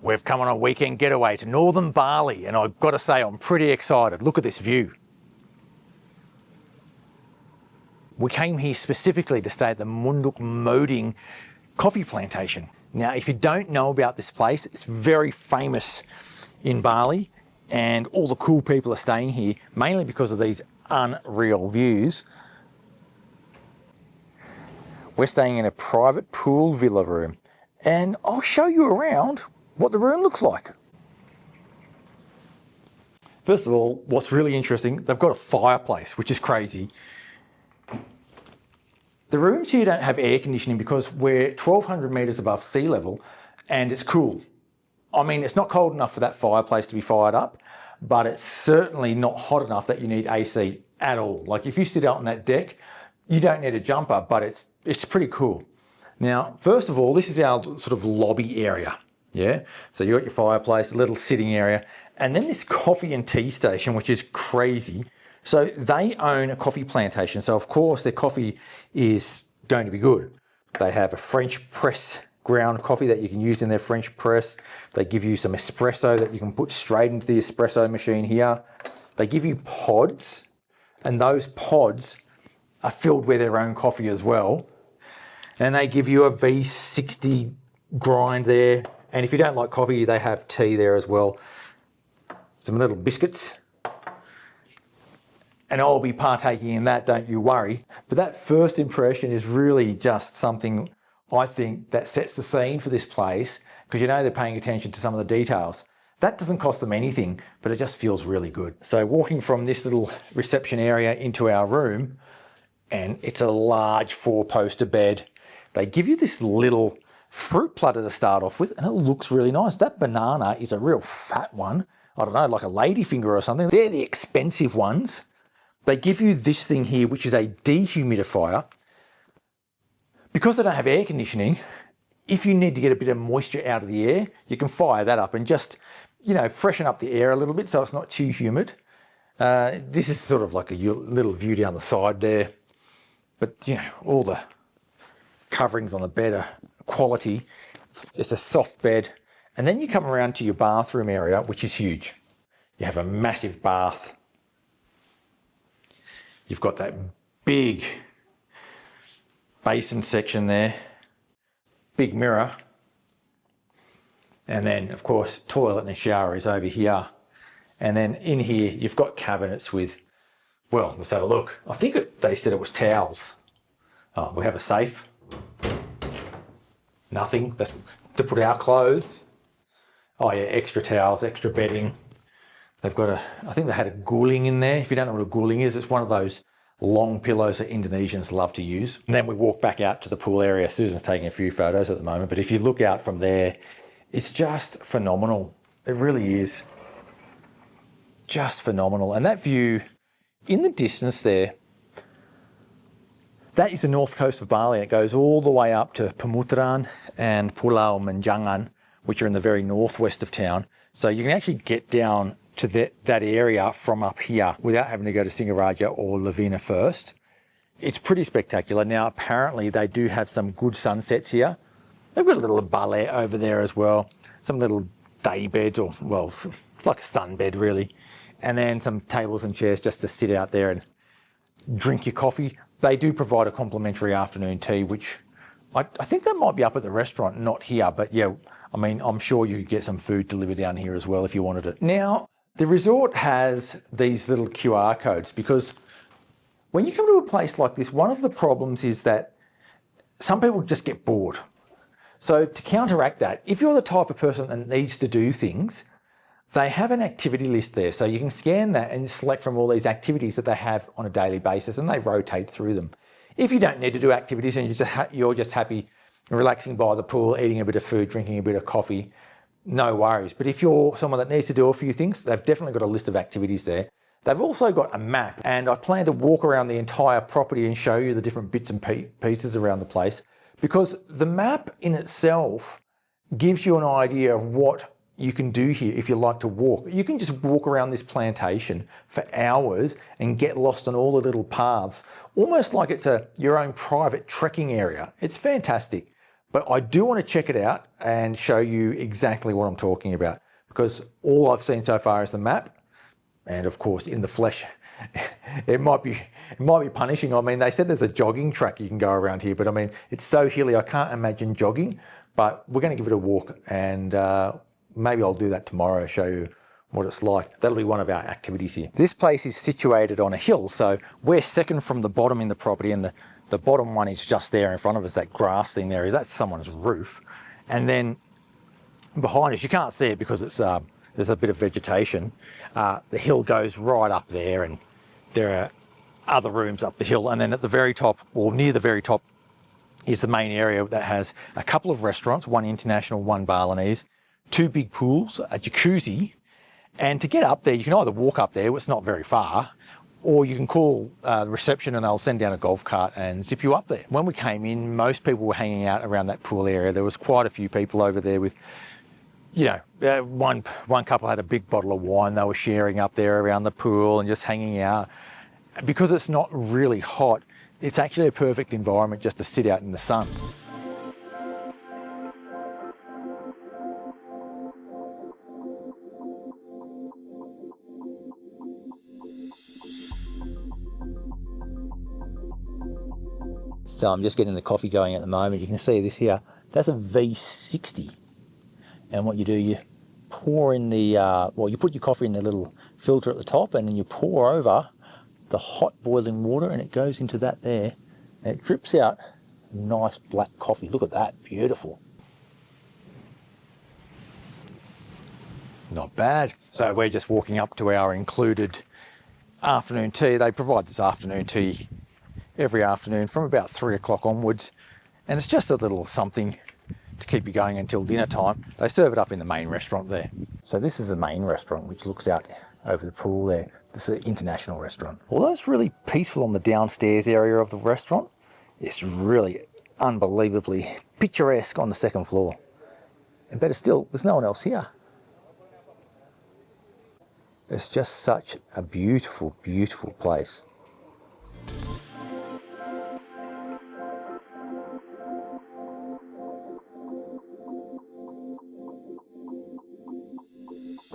We've come on a weekend getaway to northern Bali, and I've got to say I'm pretty excited. Look at this view. We came here specifically to stay at the Munduk Moding coffee plantation. Now, if you don't know about this place, it's very famous in Bali, and all the cool people are staying here, mainly because of these unreal views. We're staying in a private pool villa room, and I'll show you around what the room looks like. First of all, what's really interesting, they've got a fireplace, which is crazy. The rooms here don't have air conditioning because we're 1,200 meters above sea level and it's cool. I mean, it's not cold enough for that fireplace to be fired up, but it's certainly not hot enough that you need AC at all. Like if you sit out on that deck, you don't need a jumper, but it's pretty cool. Now, first of all, this is our sort of lobby area. Yeah, so you've got your fireplace, a little sitting area, and then this coffee and tea station, which is crazy. So they own a coffee plantation. So of course their coffee is going to be good. They have a French press ground coffee that you can use in their French press. They give you some espresso that you can put straight into the espresso machine here. They give you pods, and those pods are filled with their own coffee as well. And they give you a V60 grind there. And if you don't like coffee, they have tea there as well. Some little biscuits. And I'll be partaking in that, don't you worry. But that first impression is really just something I think that sets the scene for this place, because you know they're paying attention to some of the details. That doesn't cost them anything, but it just feels really good. So walking from this little reception area into our room, and it's a large 4-poster bed. They give you this little fruit platter to start off with, and it looks really nice. That banana is a real fat one. I don't know, like a ladyfinger or something. They're the expensive ones. They give you this thing here, which is a dehumidifier. Because they don't have air conditioning, if you need to get a bit of moisture out of the air, you can fire that up and just, you know, freshen up the air a little bit so it's not too humid. This is sort of like a little view down the side there. But, you know, all the coverings on the bed are quality. It's a soft bed. And then you come around to your bathroom area, which is huge. You have a massive bath. You've got that big basin section there, big mirror. And then of course, toilet and shower is over here. And then in here, you've got cabinets with, well, let's have a look. I think they said it was towels. Oh, we have a safe. Nothing, that's to put our clothes. Oh yeah, extra towels, extra bedding. They've got I think they had a guling in there. If you don't know what a guling is, it's one of those long pillows that Indonesians love to use. And then we walk back out to the pool area. Susan's taking a few photos at the moment, but if you look out from there, it's just phenomenal. It really is just phenomenal. And that view in the distance there, that is the north coast of Bali. It goes all the way up to Pemutaran and Pulau Menjangan, which are in the very northwest of town. So you can actually get down to that area from up here without having to go to Singaraja or Lavina first. It's pretty spectacular. Now, apparently they do have some good sunsets here. They've got a little ballet over there as well. Some little day beds, or well, it's like a sun bed really. And then some tables and chairs just to sit out there and drink your coffee. They do provide a complimentary afternoon tea, which I think that might be up at the restaurant, not here, but yeah, I mean, I'm sure you could get some food delivered down here as well if you wanted it. Now, the resort has these little QR codes, because when you come to a place like this, one of the problems is that some people just get bored. So to counteract that, if you're the type of person that needs to do things, they have an activity list there. So you can scan that and select from all these activities that they have on a daily basis, and they rotate through them. If you don't need to do activities and you're just happy relaxing by the pool, eating a bit of food, drinking a bit of coffee, no worries. But if you're someone that needs to do a few things, they've definitely got a list of activities there. They've also got a map, and I plan to walk around the entire property and show you the different bits and pieces around the place, because the map in itself gives you an idea of what you can do here if you like to walk. You can just walk around this plantation for hours and get lost on all the little paths, almost like it's your own private trekking area. It's fantastic. But I do want to check it out and show you exactly what I'm talking about, because all I've seen so far is the map, and of course in the flesh. It might be punishing. I mean, they said there's a jogging track you can go around here, but I mean, it's so hilly, I can't imagine jogging, but we're going to give it a walk, and maybe I'll do that tomorrow, show you what it's like. That'll be one of our activities here. This place is situated on a hill, so we're second from the bottom in the property, and the bottom one is just there in front of us. That grass thing there that's someone's roof. And then behind us, you can't see it because it's there's a bit of vegetation. The hill goes right up there, and there are other rooms up the hill. And then at the very top, or near the very top, is the main area that has a couple of restaurants, one international, one Balinese, 2 big pools, a jacuzzi. And to get up there, you can either walk up there, it's not very far, or you can call the reception and they'll send down a golf cart and zip you up there. When we came in, most people were hanging out around that pool area. There was quite a few people over there with, you know, one couple had a big bottle of wine they were sharing up there around the pool and just hanging out. Because it's not really hot, it's actually a perfect environment just to sit out in the sun. So I'm just getting the coffee going at the moment. You can see this here, that's a V60. And what you do, you pour in the, well, you put your coffee in the little filter at the top, and then you pour over the hot boiling water, and it goes into that there, and it drips out nice black coffee. Look at that, beautiful. Not bad. So we're just walking up to our included afternoon tea. They provide this afternoon tea every afternoon from about 3 o'clock onwards, and it's just a little something to keep you going until dinner time. They serve it up in the main restaurant there. So this is the main restaurant, which looks out over the pool there. This is an international restaurant. Although it's really peaceful on the downstairs area of the restaurant, it's really unbelievably picturesque on the second floor. And better still, there's no one else here. It's just such a beautiful, beautiful place.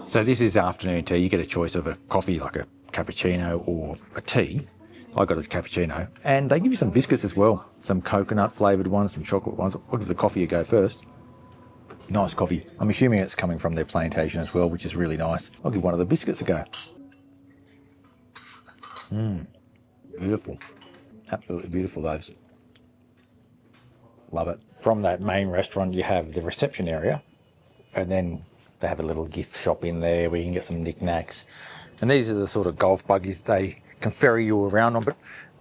So this is afternoon tea. You get a choice of a coffee, like a cappuccino or a tea. I got a cappuccino. And they give you some biscuits as well. Some coconut flavoured ones, some chocolate ones. I'll give the coffee a go first. Nice coffee. I'm assuming it's coming from their plantation as well, which is really nice. I'll give one of the biscuits a go. Beautiful. Absolutely beautiful, those. Love it. From that main restaurant, you have the reception area, and then they have a little gift shop in there where you can get some knickknacks. And these are the sort of golf buggies they can ferry you around on,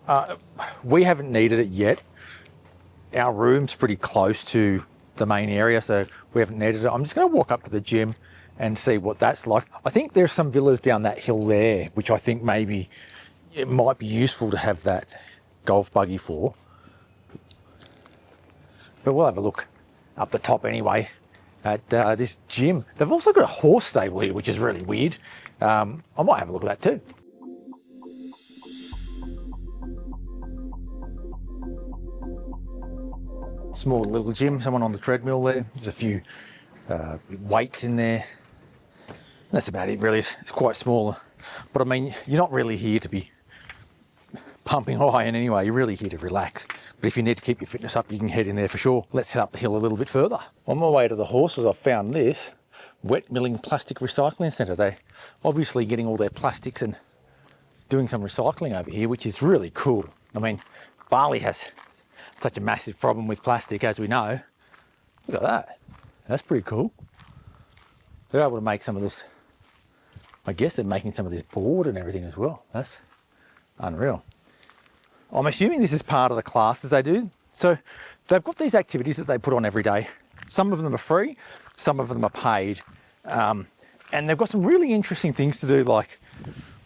but we haven't needed it yet. Our room's pretty close to the main area, so we haven't needed it. I'm just going to walk up to the gym and see what that's like. I think there's some villas down that hill there, which I think maybe it might be useful to have that golf buggy for. But we'll have a look up the top anyway at this gym. They've also got a horse stable here, which is really weird. I might have a look at that too. Small little gym, someone on the treadmill there. There's a few weights in there. That's about it really. It's quite small. But I mean, you're not really here to be pumping iron anyway. You're really here to relax. But if you need to keep your fitness up, you can head in there for sure. Let's head up the hill a little bit further. On my way to the horses, I found this wet milling plastic recycling centre. They're obviously getting all their plastics and doing some recycling over here, which is really cool. I mean, Bali has such a massive problem with plastic, as we know. Look at that. That's pretty cool. They're able to make some of this. I guess they're making some of this board and everything as well. That's unreal. I'm assuming this is part of the classes they do. So they've got these activities that they put on every day. Some of them are free, some of them are paid. And they've got some really interesting things to do, like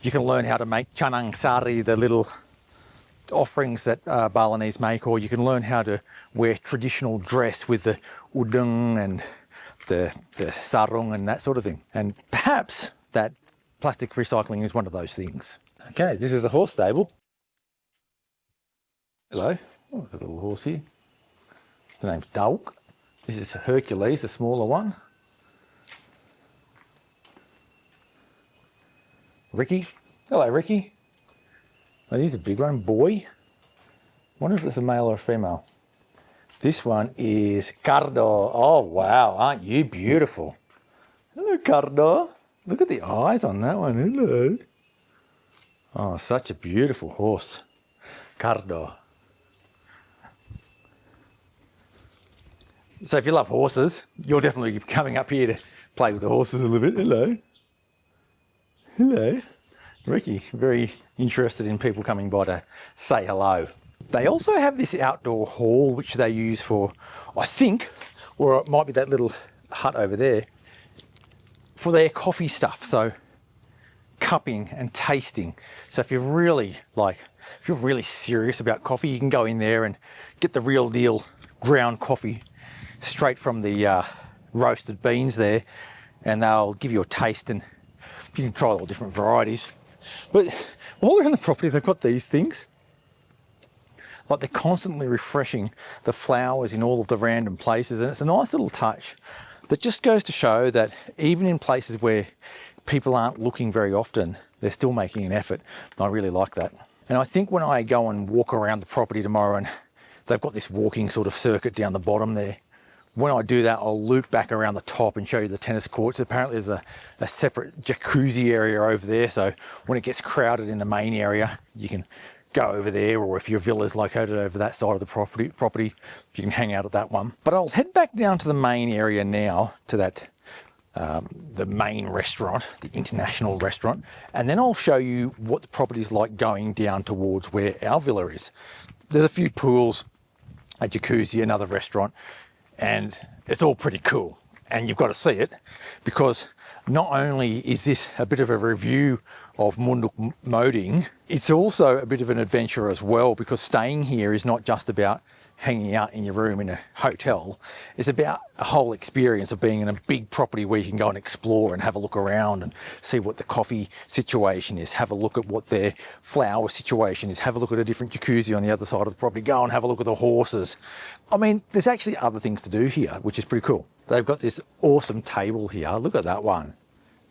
you can learn how to make canang sari, the little offerings that Balinese make, or you can learn how to wear traditional dress with the udeng and the sarung and that sort of thing. And perhaps that plastic recycling is one of those things. Okay, this is a horse stable. Hello. Oh, there's a little horse here. The name's Dauk. This is Hercules, the smaller one. Ricky. Hello, Ricky. Oh, he's a big one. Boy. Wonder if it's a male or a female. This one is Cardo. Oh, wow. Aren't you beautiful? Hello, Cardo. Look at the eyes on that one. Hello. Oh, such a beautiful horse. Cardo. So if you love horses, you'll definitely be coming up here to play with the horses a little bit. Hello. Hello. Ricky, very interested in people coming by to say hello. They also have this outdoor hall which they use for, I think, or it might be that little hut over there, for their coffee stuff. So cupping and tasting. So if you're really serious about coffee, you can go in there and get the real deal ground coffee straight from the roasted beans there, and they'll give you a taste, and you can try all different varieties. But while they're on the property, they've got these things. Like, they're constantly refreshing the flowers in all of the random places, and it's a nice little touch that just goes to show that even in places where people aren't looking very often, they're still making an effort. And I really like that. And I think when I go and walk around the property tomorrow, and they've got this walking sort of circuit down the bottom there, when I do that, I'll loop back around the top and show you the tennis courts. Apparently there's a separate jacuzzi area over there, so when it gets crowded in the main area, you can go over there, or if your villa is located over that side of the property, you can hang out at that one. But I'll head back down to the main area now, to that the main restaurant, the international restaurant, and then I'll show you what the property's like going down towards where our villa is. There's a few pools, a jacuzzi, another restaurant, and it's all pretty cool. And you've got to see it, because not only is this a bit of a review of Munduk Moding, it's also a bit of an adventure as well, because staying here is not just about hanging out in your room in a hotel. It's about a whole experience of being in a big property where you can go and explore and have a look around and see what the coffee situation is, have a look at what their flower situation is, have a look at a different jacuzzi on the other side of the property, go and have a look at the horses. I mean, there's actually other things to do here, which is pretty cool. They've got this awesome table here. Look at that one.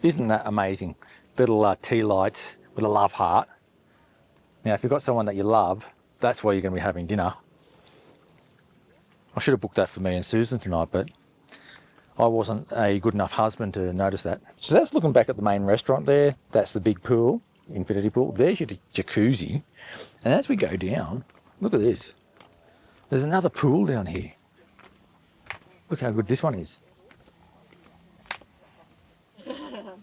Isn't that amazing? Little tea lights with a love heart. Now, if you've got someone that you love, that's where you're going to be having dinner. I should have booked that for me and Susan tonight, but I wasn't a good enough husband to notice that. So that's looking back at the main restaurant there. That's the big pool, infinity pool. There's your jacuzzi. And as we go down, look at this. There's another pool down here. Look how good this one is. And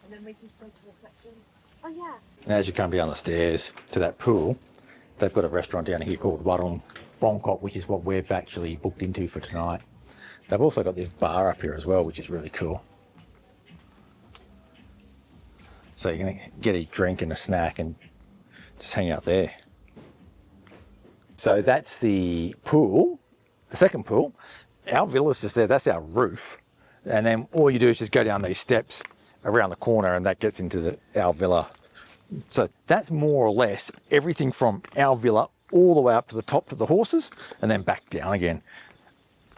then we just go to the section. Oh yeah. And as you come down the stairs to that pool, they've got a restaurant down here called Warung Bangkok, which is what we've actually booked into for tonight. They've also got this bar up here as well, which is really cool. So you're going to get a drink and a snack and just hang out there. So that's the pool, the second pool. Our villa's just there, that's our roof. And then all you do is just go down these steps around the corner, and that gets into our villa. So that's more or less everything from our villa all the way up to the top to the horses, and then back down again.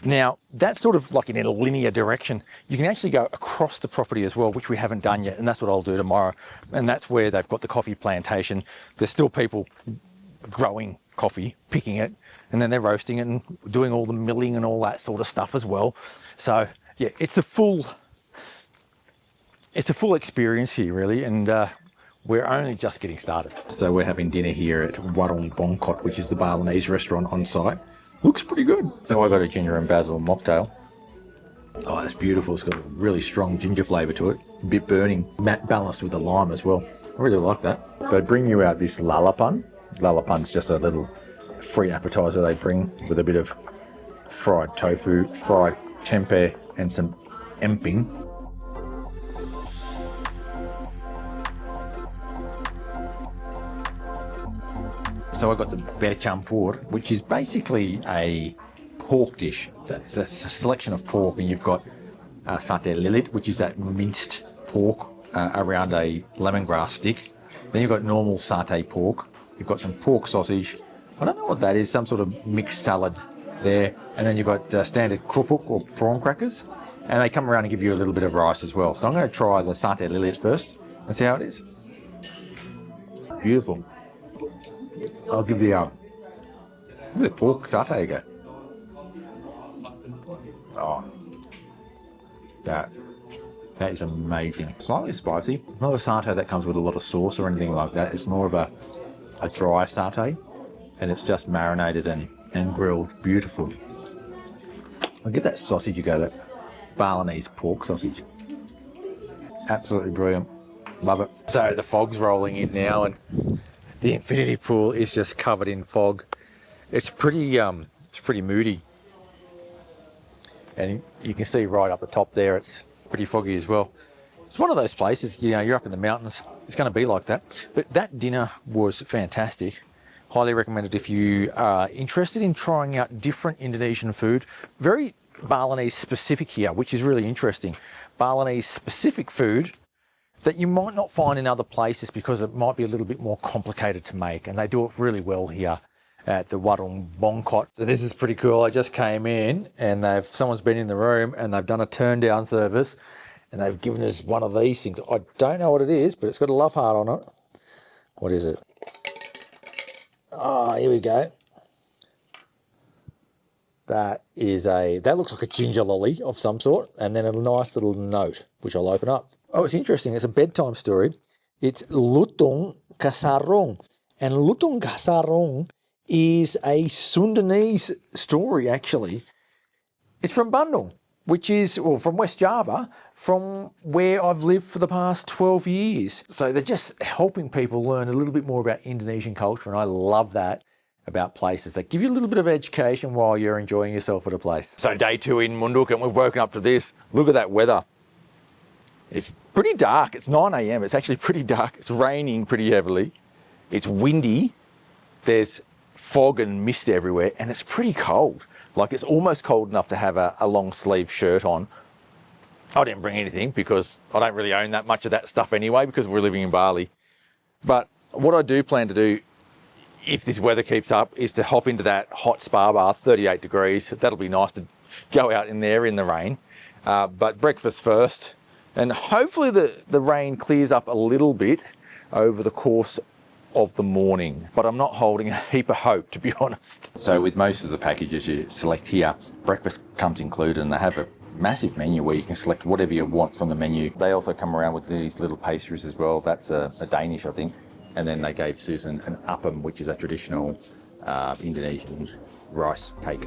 Now, that's sort of like in a linear direction. You can actually go across the property as well, which we haven't done yet, and that's what I'll do tomorrow. And that's where they've got the coffee plantation. There's still people growing coffee, picking it, and then they're roasting it and doing all the milling and all that sort of stuff as well. So yeah, it's a full experience here, really, and we're only just getting started. So we're having dinner here at Warung Bangkok, which is the Balinese restaurant on site. Looks pretty good. So I got a ginger and basil mocktail. Oh, it's beautiful. It's got a really strong ginger flavour to it. A bit burning, balanced with the lime as well. I really like that. They bring you out this lalapan. Lalapan's just a little free appetizer they bring with a bit of fried tofu, fried tempeh, and some emping. So I got the bear campur, which is basically a pork dish. It's a selection of pork, and you've got satay lilit, which is that minced pork around a lemongrass stick. Then you've got normal satay pork. You've got some pork sausage. I don't know what that is, some sort of mixed salad there. And then you've got standard krupuk or prawn crackers. And they come around and give you a little bit of rice as well. So I'm going to try the satay lily first and see how it is. Beautiful. I'll give the pork satay a go. Oh, that is amazing. Slightly spicy. Not a satay that comes with a lot of sauce or anything like that. It's more of a dry satay, and it's just marinated and grilled. Beautiful. I'll give that sausage a go, that Balinese pork sausage. Absolutely brilliant. Love it. So the fog's rolling in now, and the infinity pool is just covered in fog. It's pretty moody. And you can see right up the top there, it's pretty foggy as well. It's one of those places, you know, you're up in the mountains, it's going to be like that. But that dinner was fantastic. Highly recommended if you are interested in trying out different Indonesian food. Very Balinese specific here, which is really interesting. Balinese specific food that you might not find in other places because it might be a little bit more complicated to make, and they do it really well here at the Warung Bongkot. So this is pretty cool. I just came in and someone's been in the room and they've done a turn down service and they've given us one of these things. I don't know what it is, but it's got a love heart on it. What is it? Oh, here we go. That looks like a ginger lolly of some sort, and then a nice little note, which I'll open up. Oh, it's interesting. It's a bedtime story. It's Lutung Kasarong. And Lutung Kasarong is a Sundanese story, actually. It's from Bandung, which is, well, from West Java, from where I've lived for the past 12 years. So they're just helping people learn a little bit more about Indonesian culture, and I love that about places. They give you a little bit of education while you're enjoying yourself at a place. So day 2 in Munduk, and we've woken up to this. Look at that weather. It's pretty dark. It's 9 a.m. It's actually pretty dark. It's raining pretty heavily. It's windy. There's fog and mist everywhere, and it's pretty cold. Like, it's almost cold enough to have a long sleeve shirt on. I didn't bring anything because I don't really own that much of that stuff anyway, because we're living in Bali. But what I do plan to do, if this weather keeps up, is to hop into that hot spa bath, 38 degrees. That'll be nice to go out in there in the rain. But breakfast first, and hopefully the rain clears up a little bit over the course of the morning, but I'm not holding a heap of hope, to be honest. So with most of the packages you select here, breakfast comes included, and they have a massive menu where you can select whatever you want from the menu. They also come around with these little pastries as well. That's a Danish, I think. And then they gave Susan an appam, which is a traditional Indonesian rice cake.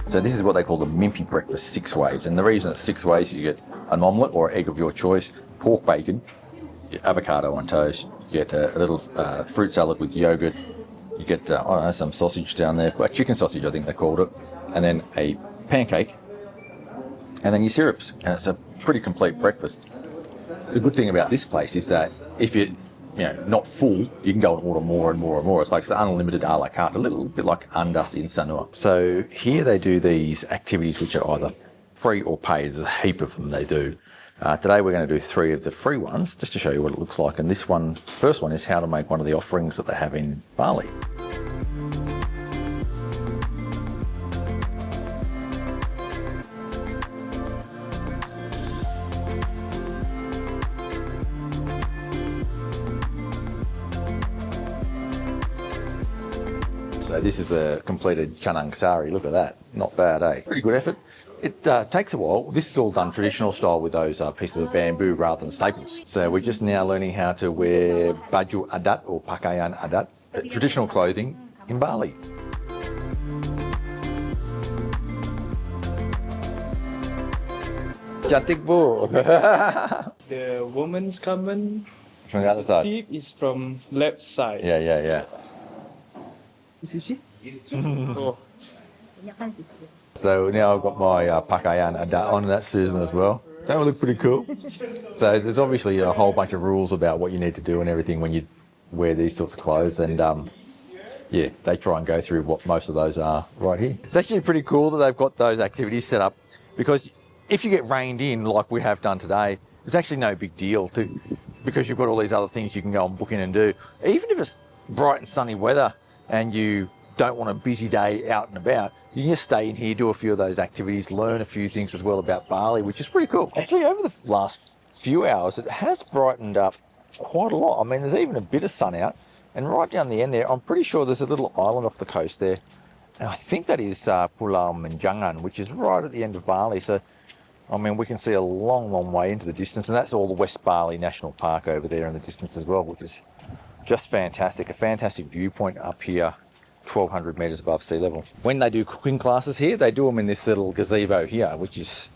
So this is what they call the Mimpi breakfast, 6 ways. And the reason it's 6 ways, you get an omelette or egg of your choice, pork bacon, avocado on toast, you get a little fruit salad with yogurt, you get, I don't know, some sausage down there, a chicken sausage I think they called it, and then a pancake, and then your syrups. And it's a pretty complete breakfast. The good thing about this place is that if you're not full, you can go and order more and more and more. It's like it's unlimited a la carte, a little bit like Andas in Sanua. So here they do these activities which are either free or paid. There's a heap of them they do. Today we're going to do 3 of the free ones, just to show you what it looks like. And this one, first one, is how to make one of the offerings that they have in Bali. So this is a completed canang sari. Look at that. Not bad, eh? Pretty good effort. It takes a while. This is all done traditional style with those pieces of bamboo rather than staples. So we're just now learning how to wear baju adat or pakaian adat, traditional clothing in Bali. Cantik bu. The woman's common From the other side. tip is from left side. Yeah. Is it she? Oh. So now I've got my pakaian adat on, and that's Susan as well. That would look pretty cool. So there's obviously a whole bunch of rules about what you need to do and everything when you wear these sorts of clothes, and yeah, they try and go through what most of those are right here. It's actually pretty cool that they've got those activities set up, because if you get rained in like we have done today, it's actually no big deal because you've got all these other things you can go and book in and do. Even if it's bright and sunny weather and you don't want a busy day out and about, you can just stay in here, do a few of those activities, learn a few things as well about Bali, which is pretty cool. Actually, over the last few hours, it has brightened up quite a lot. I mean, there's even a bit of sun out, and right down the end there, I'm pretty sure there's a little island off the coast there. And I think that is Pulau Menjangan, which is right at the end of Bali. So, I mean, we can see a long, long way into the distance, and that's all the West Bali National Park over there in the distance as well, which is just fantastic. A fantastic viewpoint up here, 1,200 metres above sea level. When they do cooking classes here, they do them in this little gazebo here, which is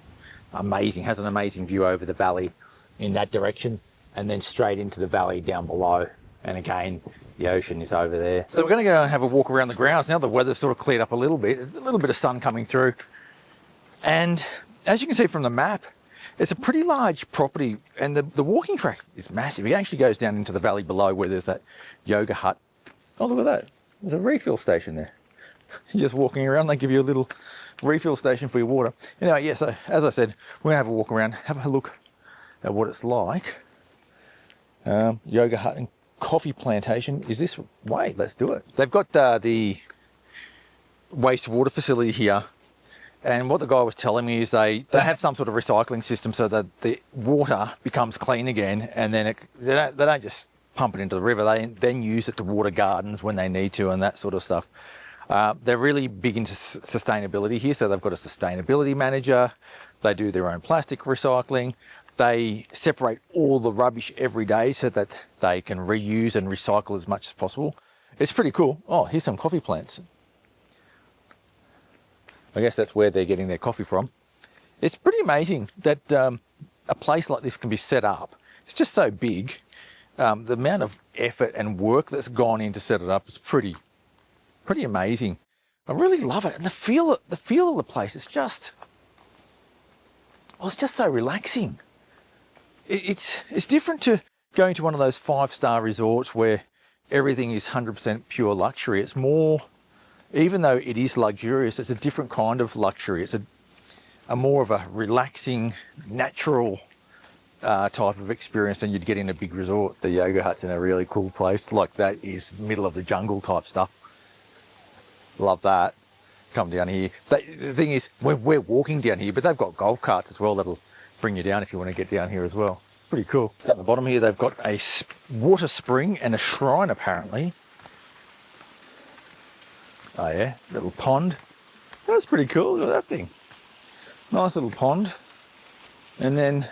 amazing. Has an amazing view over the valley in that direction, and then straight into the valley down below. And again, the ocean is over there. So we're going to go and have a walk around the grounds. Now the weather's sort of cleared up a little bit of sun coming through. And as you can see from the map, it's a pretty large property, and the walking track is massive. It actually goes down into the valley below where there's that yoga hut. Oh, look at that. There's a refill station there. You're just walking around, they give you a little refill station for your water. Anyway, yeah, so as I said, we're going to have a walk around, have a look at what it's like. Yoga hut and coffee plantation is this way. Let's do it. They've got the wastewater facility here. And what the guy was telling me is they have some sort of recycling system so that the water becomes clean again, and then they don't just pump it into the river. They then use it to water gardens when they need to and that sort of stuff. They're really big into sustainability here, so they've got a sustainability manager. They do their own plastic recycling. They separate all the rubbish every day so that they can reuse and recycle as much as possible. It's pretty cool. Oh, here's some coffee plants. I guess that's where they're getting their coffee from. It's pretty amazing that a place like this can be set up. It's just so big. The amount of effort and work that's gone in to set it up is pretty amazing. I really love it, and the feel of the place. It's just so relaxing. It's different to going to one of those 5-star resorts where everything is 100% pure luxury. It's more, even though it is luxurious, it's a different kind of luxury. It's a more of a relaxing, natural type of experience than you'd get in a big resort. The yoga hut's in a really cool place. Like that is middle of the jungle type stuff. Love that. Come down here. The thing is, we're walking down here, but they've got golf carts as well that'll bring you down if you want to get down here as well. Pretty cool. Down the bottom here, they've got a water spring and a shrine apparently. Oh yeah, little pond. That's pretty cool. Look at that thing. Nice little pond. And then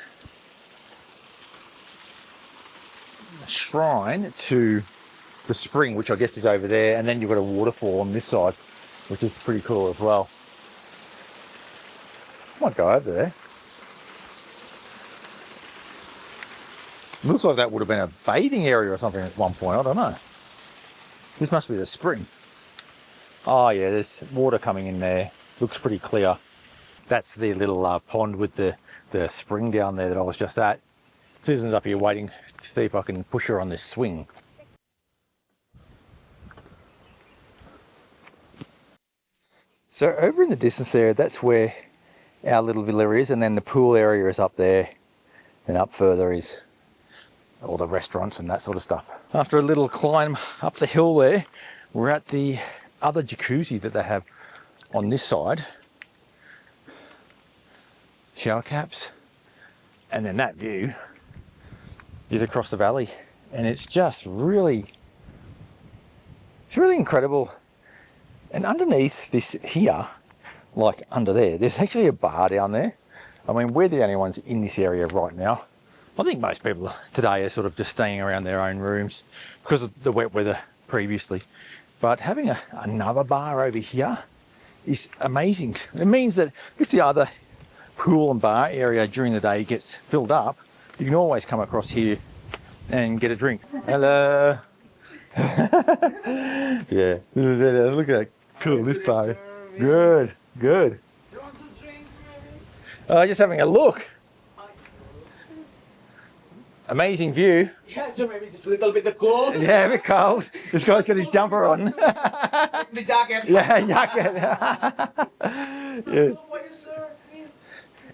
a shrine to the spring, which I guess is over there. And then you've got a waterfall on this side, which is pretty cool as well. I might go over there. Looks like that would have been a bathing area or something at one point. I don't know. This must be the spring. Oh yeah, there's water coming in there. Looks pretty clear. That's the little pond with the spring down there that I was just at. Susan's up here waiting to see if I can push her on this swing. So over in the distance there, that's where our little villa is, and then the pool area is up there, and up further is all the restaurants and that sort of stuff. After a little climb up the hill there, we're at the other jacuzzi that they have on this side. Shower caps. And then that view is across the valley. And it's just really, it's really incredible. And underneath this here, like under there, there's actually a bar down there. I mean, we're the only ones in this area right now. I think most people today are sort of just staying around their own rooms because of the wet weather previously. But having another bar over here is amazing. It means that if the other pool and bar area during the day gets filled up, you can always come across here and get a drink. Hello. Yeah, this is it. Look at how cool this bar is. Good, good. Do you want some drinks, maybe? Just having a look. Amazing view. Yeah, so maybe just a little bit cold. Yeah, a bit cold. This guy's got his jumper on. The jacket. Yeah, jacket. Yeah. What is, sir? Please.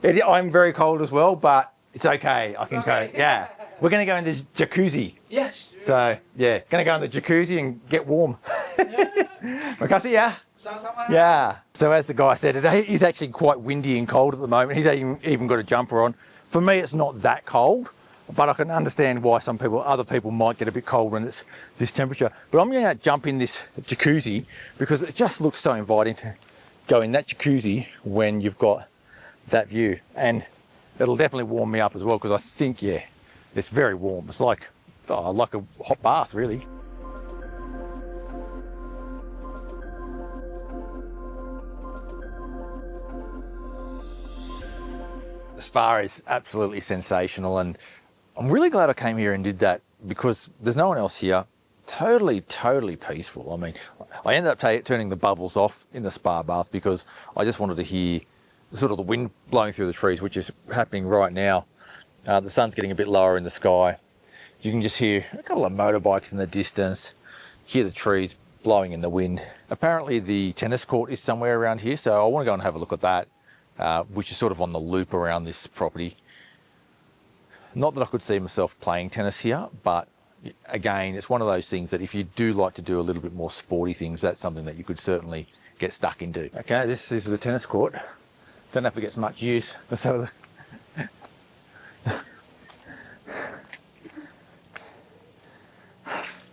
I'm very cold as well, but it's okay. I can go. Yeah. We're going to go in the jacuzzi. Yes. So, yeah, going to go in the jacuzzi and get warm. Makasih, yeah? Sama-sama. Yeah. So as the guy said, it is actually quite windy and cold at the moment. He's even got a jumper on. For me, it's not that cold, but I can understand why other people might get a bit cold when it's this temperature. But I'm going to jump in this jacuzzi because it just looks so inviting to go in that jacuzzi when you've got that view. And it'll definitely warm me up as well because I think, yeah, it's very warm. It's like a hot bath, really. The spa is absolutely sensational, and I'm really glad I came here and did that because there's no one else here. Totally peaceful. I mean, I ended up turning the bubbles off in the spa bath because I just wanted to hear sort of the wind blowing through the trees, which is happening right now. The sun's getting a bit lower in the sky. You can just hear a couple of motorbikes in the distance, hear the trees blowing in the wind. Apparently the tennis court is somewhere around here, so I want to go and have a look at that. Which is sort of on the loop around this property. Not that I could see myself playing tennis here, but again, it's one of those things that if you do like to do a little bit more sporty things, that's something that you could certainly get stuck into. Okay, this is the tennis court. Don't know if it gets much use. Let's have a look.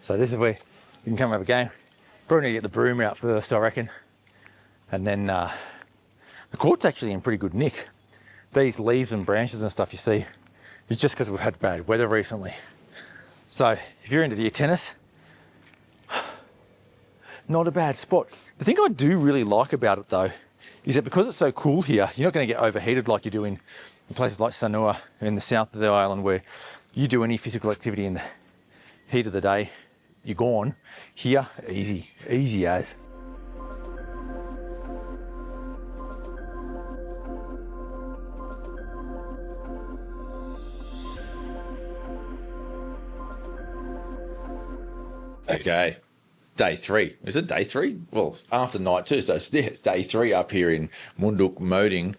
So this is where you can come have a game. Probably need to get the broom out first, I reckon. And then the court's actually in pretty good nick. These leaves and branches and stuff you see is just because we've had bad weather recently. So if you're into your tennis, not a bad spot. The thing I do really like about it though is that because it's so cool here, you're not going to get overheated like you do in places like Sanua in the south of the island, where you do any physical activity in the heat of the day, you're gone. Here, easy as. Okay, it's day 3. Is it day 3? Well, it's after night 2, so it's day 3 up here in Munduk Moding.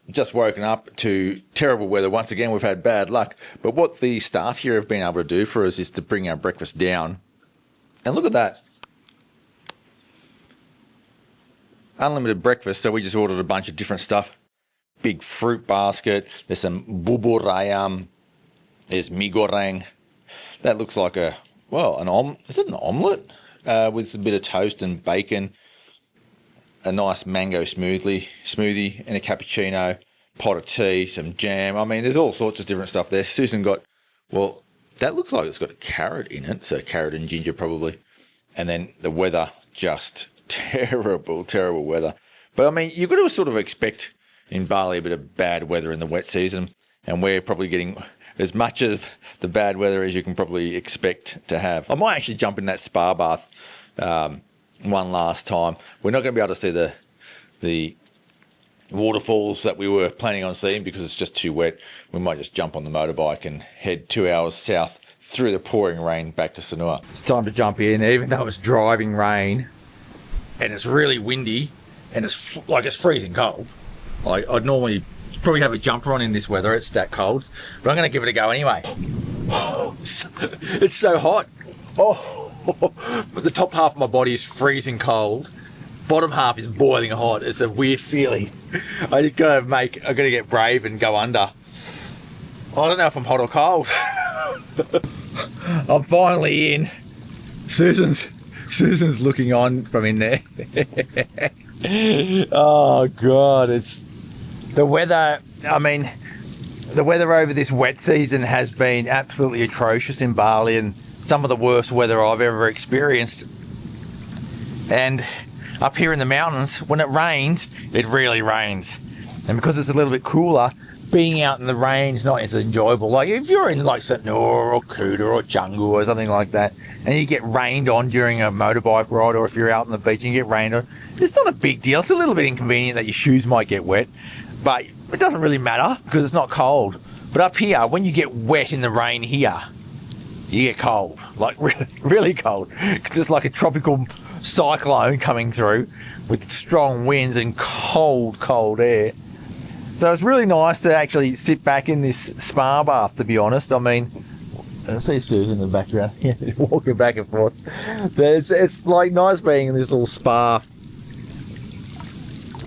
Just woken up to terrible weather. Once again, we've had bad luck. But what the staff here have been able to do for us is to bring our breakfast down. And look at that. Unlimited breakfast, so we just ordered a bunch of different stuff. Big fruit basket. There's some bubur ayam. There's mie goreng. That looks like is it an omelette? With a bit of toast and bacon, a nice mango smoothie and a cappuccino, pot of tea, some jam. I mean, there's all sorts of different stuff there. Susan got, well, that looks like it's got a carrot in it, so carrot and ginger probably. And then the weather, just terrible weather. But I mean, you've got to sort of expect in Bali a bit of bad weather in the wet season, and we're probably getting as much of the bad weather as you can probably expect to have. I might actually jump in that spa bath one last time. We're not going to be able to see the waterfalls that we were planning on seeing because it's just too wet. We might just jump on the motorbike and head 2 hours south through the pouring rain back to Sanua. It's time to jump in, even though it's driving rain and it's really windy and it's freezing cold. I'd normally probably have a jumper on in this weather, it's that cold, but I'm going to give it a go anyway. It's so hot. The top half of my body is freezing cold, bottom half is boiling hot. It's a weird feeling. I gotta get brave and go under. I don't know if I'm hot or cold. I'm finally in. Susan's looking on from in there. Oh god, it's the weather. I mean, the weather over this wet season has been absolutely atrocious in Bali, and some of the worst weather I've ever experienced. And up here in the mountains, when it rains, it really rains. And because it's a little bit cooler, being out in the rain is not as enjoyable. Like if you're in like Sanur or Kuta or Canggu or something like that, and you get rained on during a motorbike ride, or if you're out on the beach and you get rained on, it's not a big deal. It's a little bit inconvenient that your shoes might get wet, but it doesn't really matter because it's not cold. But up here, when you get wet in the rain here, you get cold, like really, really cold, because it's like a tropical cyclone coming through with strong winds and cold air. So it's really nice to actually sit back in this spa bath, to be honest. I mean, I see Susan in the background, walking back and forth. But it's like nice being in this little spa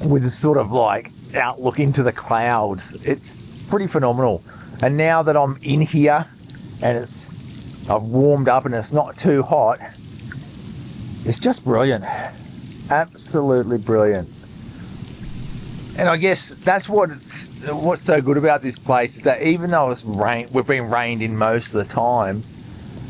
with this sort of like outlook into the clouds. It's pretty phenomenal. And now that I'm in here and I've warmed up and it's not too hot, it's just brilliant. Absolutely brilliant. And I guess that's what's so good about this place, is that even though we've been rained in most of the time,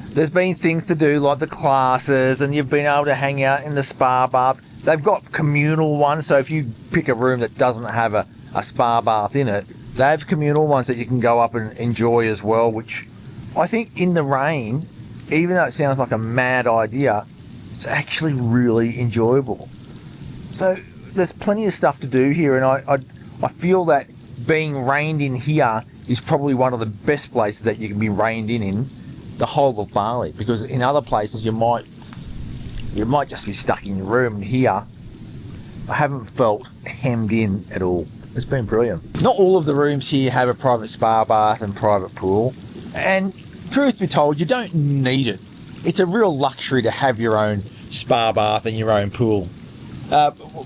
there's been things to do like the classes, and you've been able to hang out in the spa bath. They've got communal ones, so if you pick a room that doesn't have a spa bath in it, they have communal ones that you can go up and enjoy as well, which I think in the rain, even though it sounds like a mad idea, it's actually really enjoyable. So there's plenty of stuff to do here, and I feel that being reined in here is probably one of the best places that you can be reined in the whole of Bali, because in other places you might just be stuck in your room. And here I haven't felt hemmed in at all. It's been brilliant. Not all of the rooms here have a private spa bath and private pool, and truth be told, you don't need it. It's a real luxury to have your own spa bath and your own pool.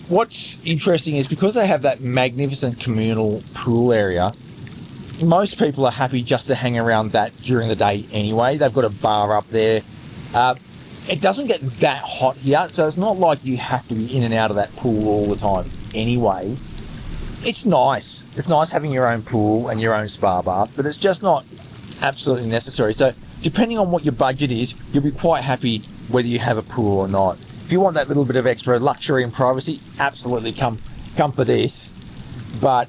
What's interesting is because they have that magnificent communal pool area, most people are happy just to hang around that during the day anyway. They've got a bar up there. It doesn't get that hot here, so it's not like you have to be in and out of that pool all the time anyway. It's nice. It's nice having your own pool and your own spa bath, but it's just not absolutely necessary. So depending on what your budget is, you'll be quite happy whether you have a pool or not. If you want that little bit of extra luxury and privacy, absolutely come for this. But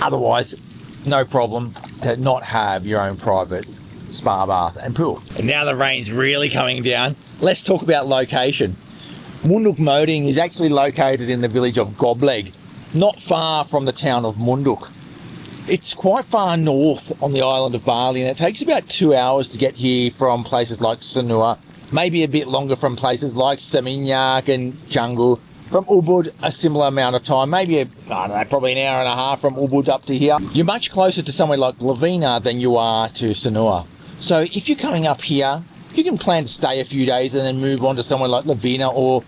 otherwise, no problem to not have your own private spa bath and pool. And now the rain's really coming down. Let's talk about location. Munduk Moding is actually located in the village of Gobleg, not far from the town of Munduk. It's quite far north on the island of Bali, and it takes about 2 hours to get here from places like Sanur, maybe a bit longer from places like Seminyak and Canggu. From Ubud, a similar amount of time, maybe, probably an hour and a half from Ubud up to here. You're much closer to somewhere like Lavina than you are to Sanur. So if you're coming up here, you can plan to stay a few days and then move on to somewhere like Lavina, or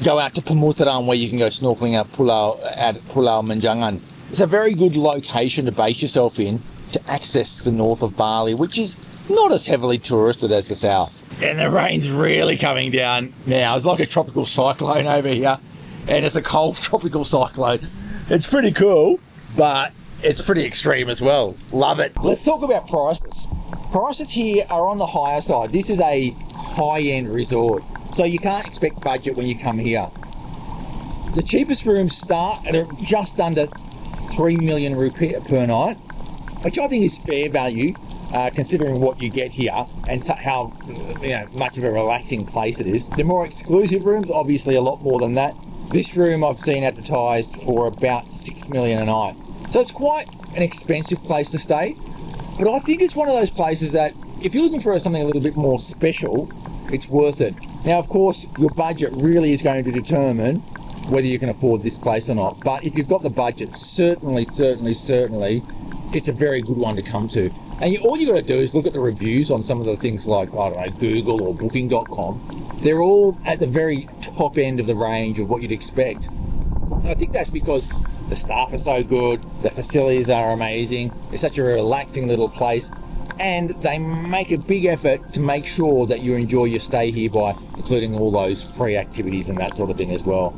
go out to Pemutaran where you can go snorkeling at Pulau Menjangan. It's a very good location to base yourself in to access the north of Bali, which is not as heavily touristed as the south. And the rain's really coming down now. It's like a tropical cyclone over here, and it's a cold tropical cyclone. It's pretty cool, but it's pretty extreme as well. Love it. Let's talk about prices. Prices here are on the higher side. This is a high-end resort, so you can't expect budget when you come here. The cheapest rooms start at just under 3 million rupiah per night, which I think is fair value, considering what you get here and how much of a relaxing place it is. The more exclusive rooms, obviously a lot more than that. This room I've seen advertised for about 6 million a night. So it's quite an expensive place to stay, but I think it's one of those places that if you're looking for something a little bit more special, it's worth it. Now, of course, your budget really is going to determine whether you can afford this place or not. But if you've got the budget, certainly, it's a very good one to come to. And all you got to do is look at the reviews on some of the things like, I don't know, Google or Booking.com. They're all at the very top end of the range of what you'd expect. And I think that's because the staff are so good, the facilities are amazing, it's such a relaxing little place, and they make a big effort to make sure that you enjoy your stay here by including all those free activities and that sort of thing as well.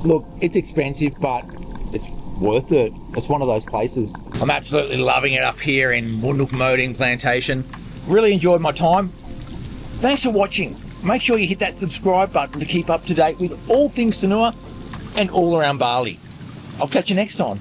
Look, it's expensive, but it's worth it. It's one of those places. I'm absolutely loving it up here in Munduk Moding Plantation. Really enjoyed my time. Thanks for watching. Make sure you hit that subscribe button to keep up to date with all things Sanur and all around Bali. I'll catch you next time.